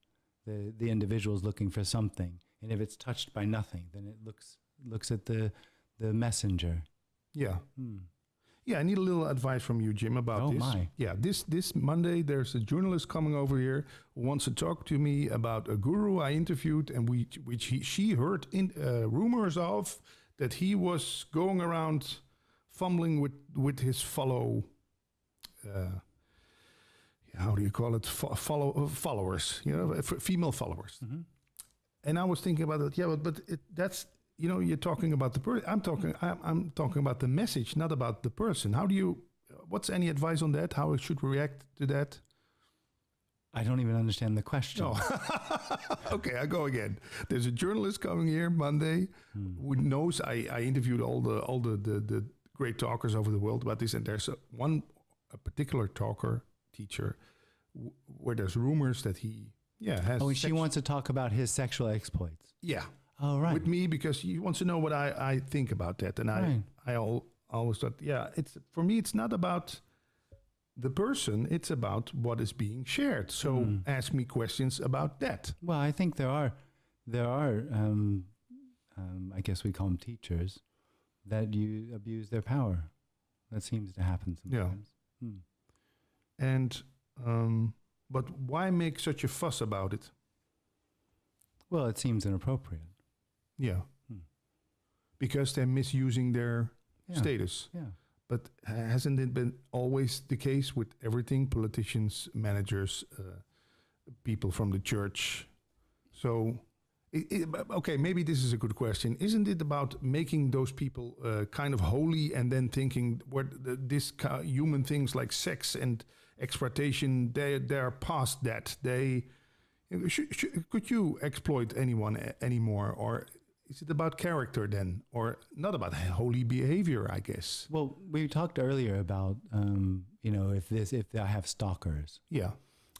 the individual's looking for something, and if it's touched by nothing, then it looks at the messenger. Yeah. Yeah, I need a little advice from you, Jim, about this. Oh my! Yeah, this Monday there's a journalist coming over here who wants to talk to me about a guru I interviewed, and she heard rumors of that he was going around fumbling with his how do you call it? Followers, female followers. And I was thinking about it. Yeah, but that's you're talking about the person. I'm talking about the message, not about the person. How do you? What's any advice on that? How I should react to that? I don't even understand the question. Oh. Okay, I go again. There's a journalist coming here Monday who knows I interviewed all the great talkers over the world about this, and there's a particular teacher where there's rumors that he has. Oh, and she wants to talk about his sexual exploits. Yeah. Oh, right. With me, because he wants to know what I think about that, and I always thought, it's for me, it's not about the person, it's about what is being shared. So ask me questions about that. Well, I think there are I guess we call them teachers, that you abuse their power. That seems to happen sometimes. Yeah. And but why make such a fuss about it? Well, it seems inappropriate. Yeah. Because they're misusing their status. Yeah. But hasn't it been always the case with everything? Politicians, managers, people from the church. So, okay, maybe this is a good question. Isn't it about making those people kind of holy and then thinking this human things like sex and exploitation, they're past that. Could you exploit anyone anymore? Or is it about character then, or not about holy behavior? I guess. Well, we talked earlier about if I have stalkers, Yeah.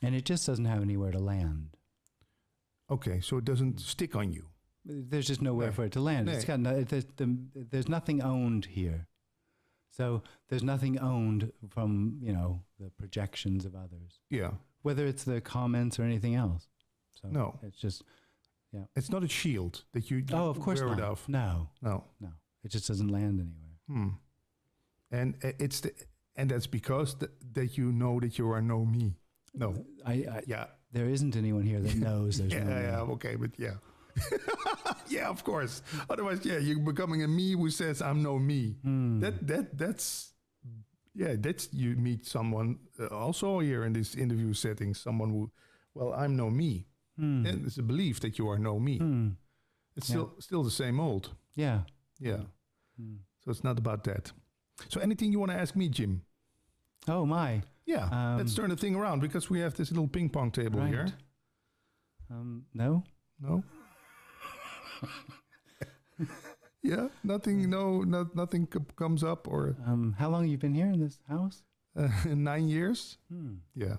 and it just doesn't have anywhere to land. Okay, so it doesn't stick on you. There's just nowhere for it to land. It's got there's nothing owned here, so there's nothing owned from the projections of others. Yeah. Whether it's the comments or anything else. So No. it's just. Yeah. It's not a shield that you of course wear not. it off. No. No. It just doesn't land anywhere. And and that's because that you know that you are no me. No. Yeah. There isn't anyone here that knows there's no me. Yeah, okay, but yeah. Yeah, of course. Otherwise, you're becoming a me who says I'm no me. That's you meet someone also here in this interview setting, someone who, well, I'm no me. And it's a belief that you are no me. It's still the same old. Yeah. Yeah. So it's not about that. So anything you want to ask me, Jim? Oh, my. Yeah. Let's turn the thing around because we have this little ping pong table here. No? No? Yeah? Nothing, nothing comes up or... how long have you been here in this house? 9 years. Yeah.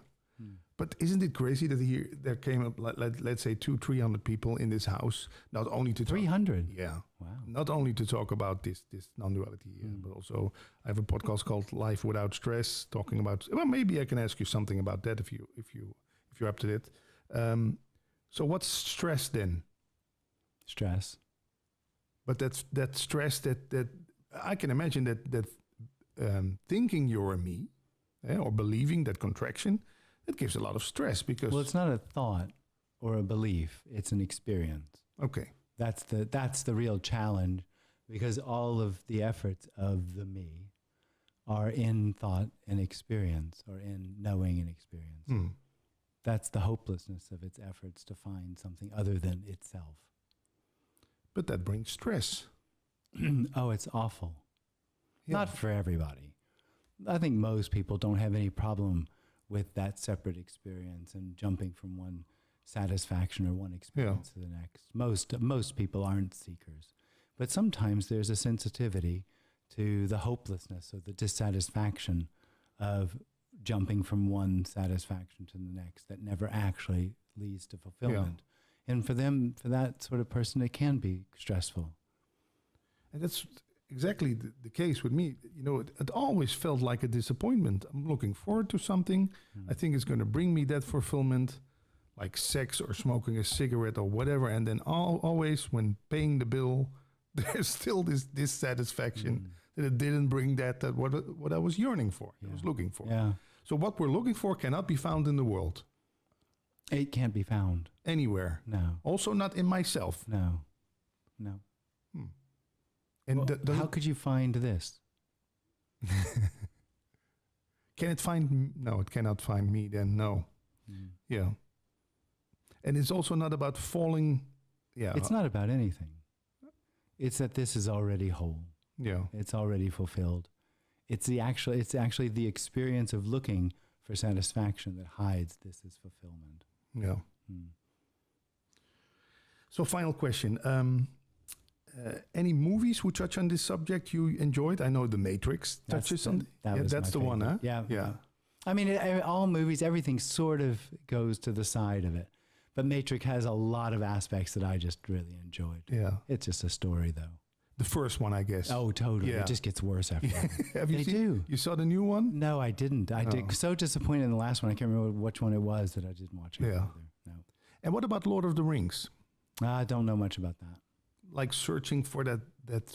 But isn't it crazy that there came up, let's say 200-300 people in this house, not only to 300? Yeah. Wow. Not only to talk about this non-duality, but also I have a podcast called Life Without Stress, talking about, well, maybe I can ask you something about that if you're up to it. So what's stress then? Stress. But that stress that I can imagine that thinking you're a me, or believing that contraction, it gives a lot of stress because... Well, it's not a thought or a belief. It's an experience. Okay. That's the real challenge, because all of the efforts of the me are in thought and experience, or in knowing and experience. That's the hopelessness of its efforts to find something other than itself. But that brings stress. Oh, it's awful. Yeah. Not for everybody. I think most people don't have any problem with that separate experience and jumping from one satisfaction or one experience to the next. Most people aren't seekers. But sometimes there's a sensitivity to the hopelessness or the dissatisfaction of jumping from one satisfaction to the next that never actually leads to fulfillment. Yeah. And for that sort of person, it can be stressful. And that's exactly the case with me. It always felt like a disappointment. I'm looking forward to something. I think it's going to bring me that fulfillment, like sex or smoking a cigarette or whatever. And then always when paying the bill, there's still this dissatisfaction that it didn't bring that what I was yearning for, I was looking for. Yeah. So what we're looking for cannot be found in the world. It can't be found. Anywhere. No. Also not in myself. No. And how could you find this? Can it find... No, it cannot find me then, no. Yeah. And it's also not about falling... Yeah. It's not about anything. It's that this is already whole. Yeah. It's already fulfilled. It's actually the experience of looking for satisfaction that hides this as fulfillment. Yeah. So final question. Any movies who touch on this subject you enjoyed? I know The Matrix touches on... That's the one, huh? Yeah. I mean, all movies, everything sort of goes to the side of it. But Matrix has a lot of aspects that I just really enjoyed. Yeah. It's just a story, though. The first one, I guess. Oh, totally. Yeah. It just gets worse after that. Have you seen? You saw the new one? No, I didn't. I did so disappointed in the last one. I can't remember which one it was that I didn't watch it. Yeah. No. And what about Lord of the Rings? I don't know much about that. Like searching for that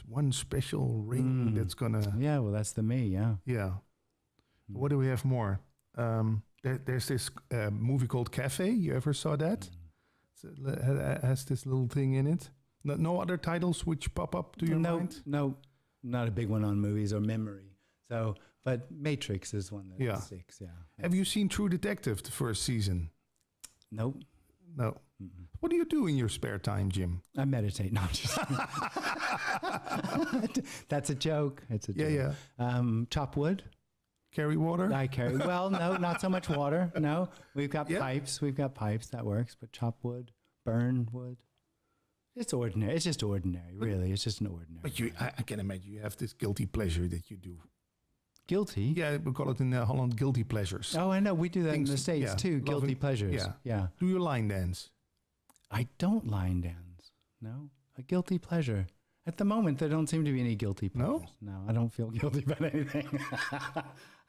one special ring that's gonna... Yeah, well, that's the me, yeah. Yeah. What do we have more? There's this movie called Cafe. You ever saw that? It has this little thing in it. No other titles which pop up to your mind? No, not a big one on movies or memory. So, but Matrix is one that sticks, yeah. Have you seen True Detective, the first season? Nope. No. Mm-mm. What do you do in your spare time, Jim? I meditate. No, just that's a joke. It's a joke. Yeah. Chop wood. Carry water? I carry. Well, no, not so much water. No, we've got pipes. We've got pipes. That works. But chop wood, burn wood. It's ordinary. It's just ordinary, really. It's just an ordinary. But I can imagine you have this guilty pleasure that you do. Guilty? Yeah, we call it in Holland guilty pleasures. Oh, I know. We do that in the States too. Guilty pleasures. Yeah. Do you line dance? I don't line dance. No. A guilty pleasure. At the moment, there don't seem to be any guilty pleasures. No, I don't feel guilty about anything.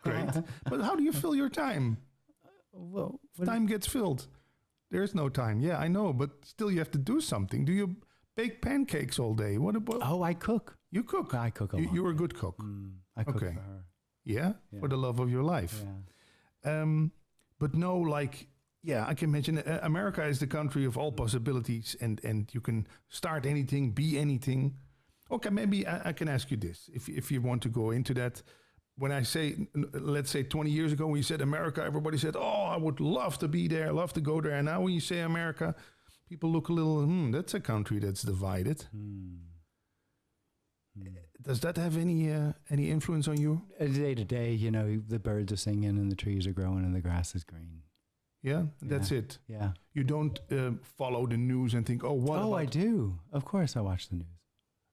Great. But how do you fill your time? Well, time gets filled. There's no time. Yeah, I know, but still you have to do something. Do you bake pancakes all day? What about? Oh, I cook. You cook? I cook a lot. You're a good cook. I cook for her. Yeah? For the love of your life. Yeah. But no, like, yeah, I can imagine America is the country of all possibilities, and you can start anything, be anything. Okay, maybe I can ask you this, if you want to go into that. When I say, let's say 20 years ago, when you said America, everybody said, oh, I would love to be there, love to go there. And now when you say America, people look a little, that's a country that's divided. Does that have any influence on you? Day to day, you know, the birds are singing and the trees are growing and the grass is green. Yeah, that's it. Yeah. You don't follow the news and think, oh, what about... I do. Of course I watch the news.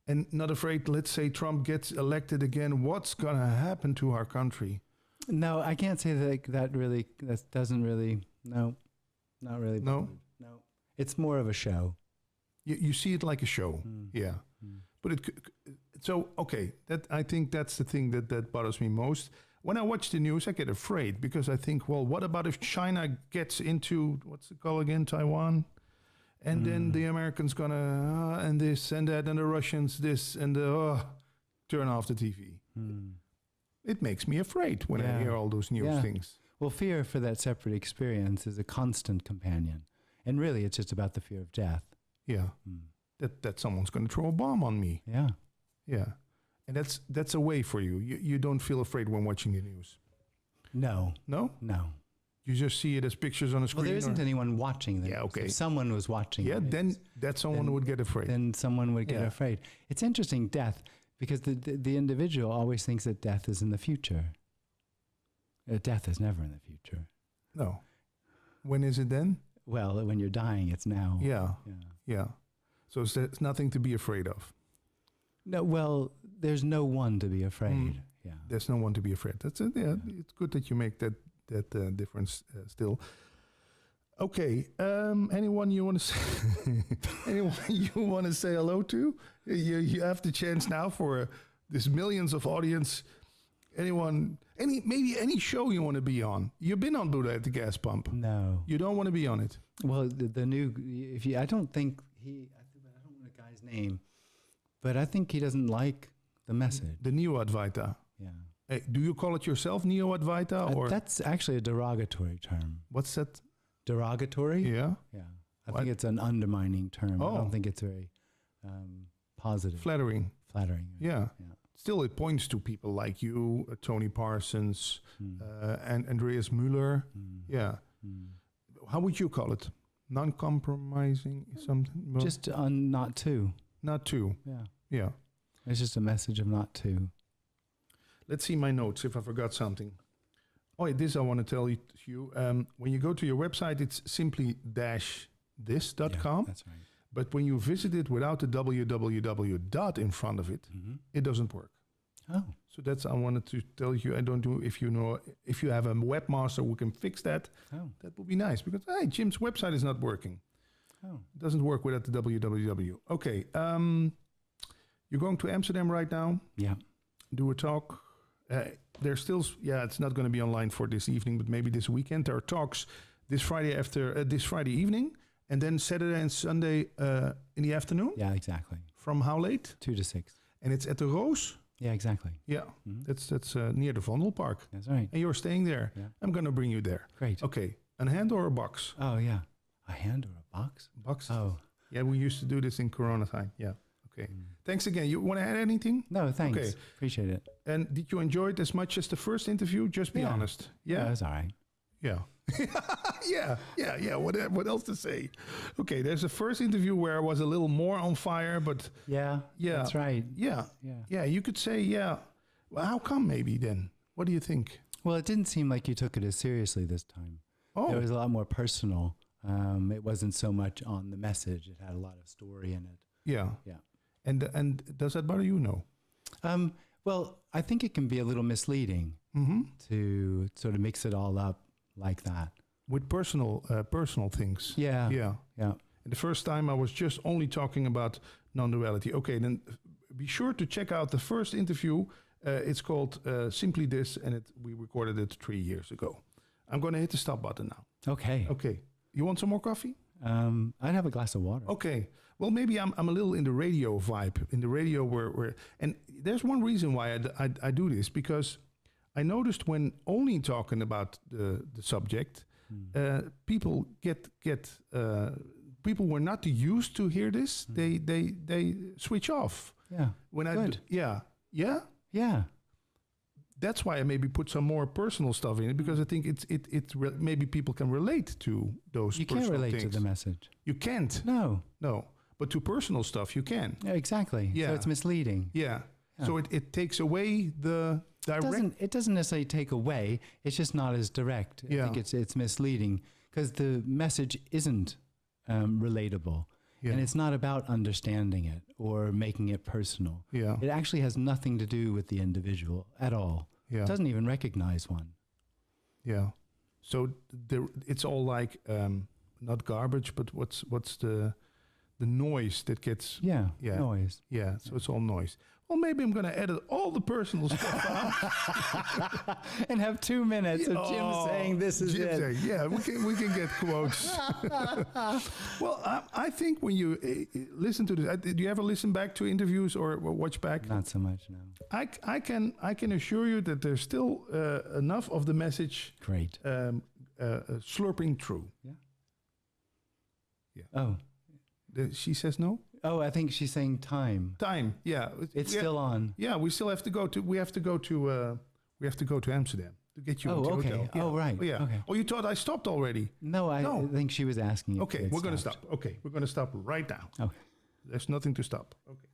And not afraid, let's say Trump gets elected again, what's going to happen to our country? No, I can't say that doesn't really, no, not really. No? No. It's more of a show. You see it like a show, yeah. But I think that's the thing that bothers me most. When I watch the news, I get afraid because I think, well, what about if China gets into, what's it called again, Taiwan? And then the Americans gonna, and this and that, and the Russians this, and turn off the TV. It makes me afraid when I hear all those news things. Well, fear for that separate experience is a constant companion. And really, it's just about the fear of death. Yeah. That someone's going to throw a bomb on me. Yeah. Yeah. And that's a way for you. You don't feel afraid when watching the news. No. No? No. You just see it as pictures on a screen. Well, there isn't anyone watching this. Yeah, okay. If someone was watching it, then that someone would get afraid. Then someone would get afraid. It's interesting, death, because the individual always thinks that death is in the future. Death is never in the future. No. When is it then? Well, when you're dying, it's now. Yeah. So there's nothing to be afraid of. No, well, there's no one to be afraid. Yeah. There's no one to be afraid. That's it. Yeah. It's good that you make that difference still. Okay. Anyone you want to say? Anyone you want to say hello to? You have the chance now for this millions of audience. Anyone? Maybe any show you want to be on? You've been on Buddha at the gas pump. No. You don't want to be on it. Well, the new. I don't think he. I don't know the guy's name, but I think he doesn't like the message. The Neo-Advaita. Yeah. Hey, do you call it yourself Neo-Advaita or? That's actually a derogatory term. What's that? Derogatory? Yeah. Yeah. I think it's an undermining term. I don't think it's very positive. Flattering. Yeah. Yeah. Still, it points to people like you, Tony Parsons, and Andreas Müller. Yeah. How would you call it? Non-compromising something? Just not to. Not to. Yeah. Yeah. It's just a message of not to. Let's see my notes if I forgot something. Oh, this I want to tell you. When you go to your website, it's simply -this.com. That's right. But when you visit it without the www dot in front of it, it doesn't work. Oh. So that's I wanted to tell you. I don't do if you have a webmaster who can fix that. Oh. That would be nice because Jim's website is not working. Oh. It doesn't work without the www. Okay. You're going to Amsterdam right now. Yeah. Do a talk. There's still it's not going to be online for this evening, but maybe this weekend. There are talks this Friday evening. And then Saturday and Sunday in the afternoon? Yeah, exactly. From how late? 2 to 6. And it's at the Roos? Yeah, exactly. Yeah, that's near the Vondelpark. That's right. And you're staying there. Yeah. I'm going to bring you there. Great. Okay, a hand or a box? Oh, yeah. A hand or a box? Box. Oh. Yeah, we used to do this in Corona time. Yeah, okay. Thanks again. You want to add anything? No, thanks. Okay. Appreciate it. And did you enjoy it as much as the first interview? Just be honest. Yeah, it was all right. Yeah. yeah. What else to say? Okay, there's a first interview where I was a little more on fire, but yeah, that's right. Yeah. You could say, well, how come maybe then? What do you think? Well, it didn't seem like you took it as seriously this time. Oh, it was a lot more personal It wasn't so much on the message. It had a lot of story in it. Yeah. Yeah. And does that bother you? No. Well, I think it can be a little misleading to sort of mix it all up like that. With personal things. Yeah. Yeah. Yeah. And the first time I was just only talking about non-duality. Okay, then be sure to check out the first interview. It's called Simply This, and we recorded it 3 years ago. I'm going to hit the stop button now. Okay. Okay. You want some more coffee? I'd have a glass of water. Okay. Well, maybe I'm a little in the radio vibe, in the radio where and there's one reason why I do this, because I noticed when only talking about the subject, people people were not used to hear this. They switch off. Yeah. When Good. Yeah. That's why I maybe put some more personal stuff in it, because I think maybe people can relate to those. You personal can't relate things. to the message. You can't. No. But to personal stuff, you can. Yeah, exactly. Yeah. So it's misleading. Yeah. So it takes away the direct. It doesn't necessarily take away. It's just not as direct. I think it's misleading because the message isn't relatable. Yeah. And it's not about understanding it or making it personal. Yeah. It actually has nothing to do with the individual at all. Yeah. It doesn't even recognize one. Yeah. So it's all like not garbage, but what's the noise that gets noise. Yeah. So it's all noise. Well, maybe I'm going to edit all the personal stuff out and have 2 minutes of Jim saying this is it. Saying, yeah, we can get quotes. Well, I think when you listen to this, do you ever listen back to interviews or watch back? Not so much, no. I can assure you that there's still enough of the message. Great. Slurping through. Yeah. Yeah. Oh. She says no. Oh, I think she's saying time. Time, yeah. It's still on. Yeah, we still have to go to. We have to go to Amsterdam to get you. Oh, into okay. hotel. Yeah. Oh, right. Oh, yeah. Okay. Oh, you thought I stopped already? No, I think she was asking. Okay, we're going to stop. Okay, we're going to stop right now. Okay. There's nothing to stop. Okay.